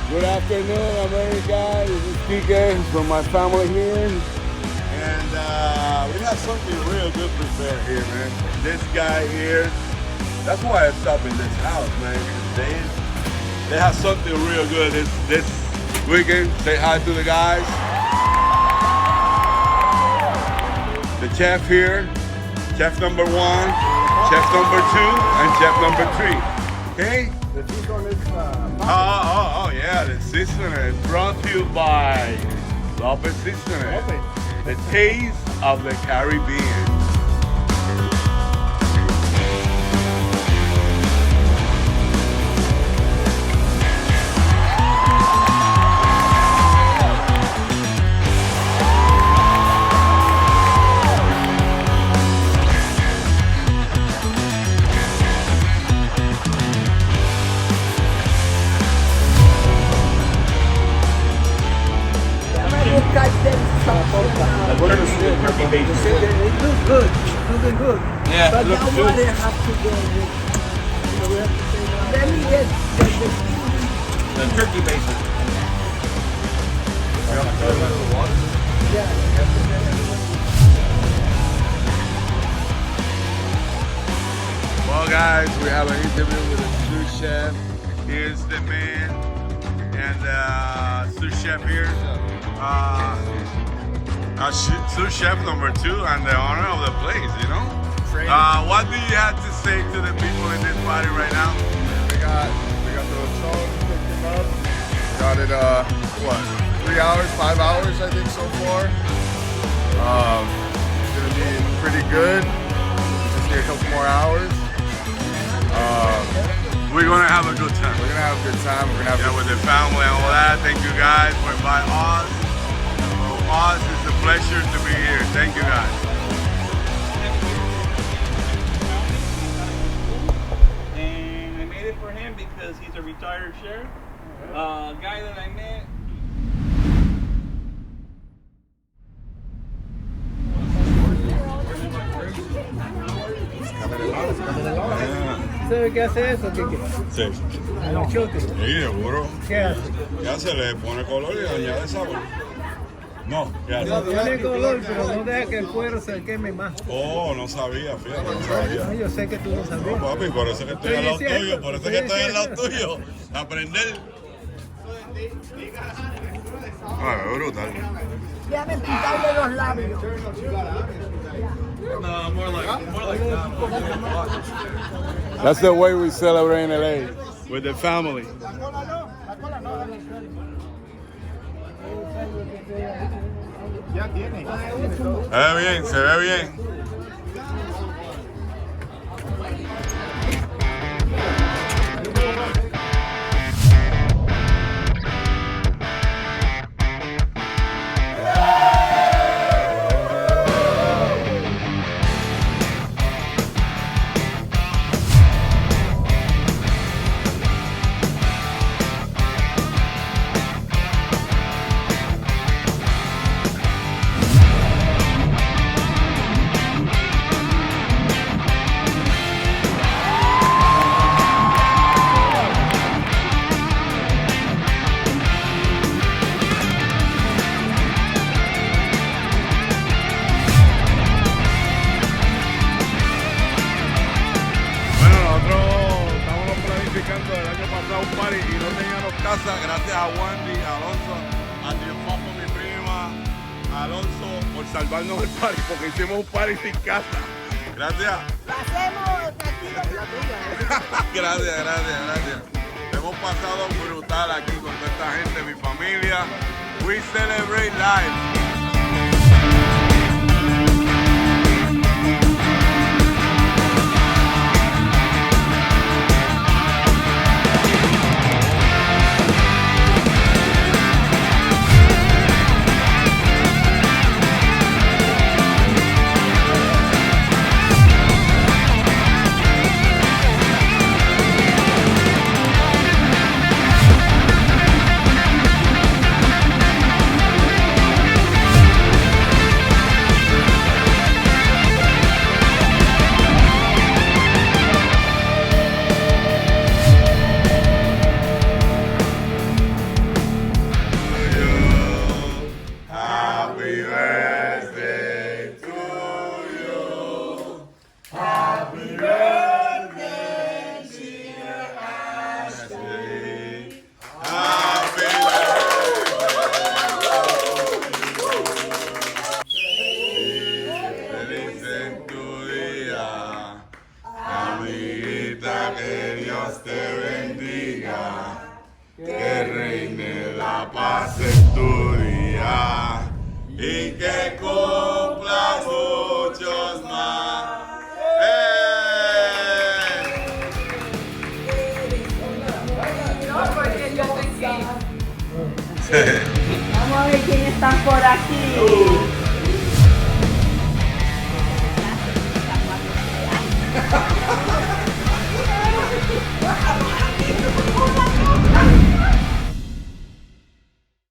Good afternoon, America. This is Kike from my family here. And we have something real good prepared here, man. This guy here, that's why I stopped in this house, man. They have something real good this weekend. Say hi to the guys. The chef here, chef number 1, chef number 2, and chef number 3. Okay? The season is Oh, yeah, the seasoning brought to you by Lopez Seasoning. The taste of the Caribbean. What are the turkey bases? It looks good. It's looking good. Yeah, But looks now good. what they have to go with. Let me get The turkey bases. Well, guys, we have an interview with a sous chef. Here's the man, and sous chef here. Sous chef number 2 and the owner of the place, you know? What do you have to say to the people in this party right now? We got the Lechon cooking up. Got it, 3 hours, 5 hours, I think, so far. It's gonna be pretty good. Just need a couple more hours. We're gonna have a good time. We're gonna have a good time. We're gonna have With the family and all that. Thank you guys for inviting us. For us, it's a pleasure to be here. Thank you guys. And I made it for him because he's a retired sheriff. Guy that I met. ¿Sabe qué hace eso? ¿Qué? Sí. El achote. Sí, seguro. ¿Qué hace? Ya se le pone color y añade sabor. No, ya. Tiene color, pero no deja que el cuero se queme más. Oh, no sabía, fíjate, no sabía. No, yo sé que tú no No, sabías. papi, por eso que estoy al lado tuyo, por eso que estoy al lado tuyo. Aprender. Ah, es brutal. Déjame pintarle los labios. No, more like That's the way we celebrate in LA. With the family. Ya tiene. Se ve bien, se ve bien. El año pasado un party y no teníamos casa, gracias a Wandy, a Alonso, a Tío Papo, mi prima, a Alonso, por salvarnos el party, porque hicimos un party sin casa. Gracias. Lo hacemos aquí con la tuya. Gracias. Hemos pasado brutal aquí con toda esta gente, mi familia. We celebrate life. que Dios te bendiga, que reine la paz en tu día y que cumplas muchos más. No, porque yo estoy aquí. Vamos a ver quién está por aquí.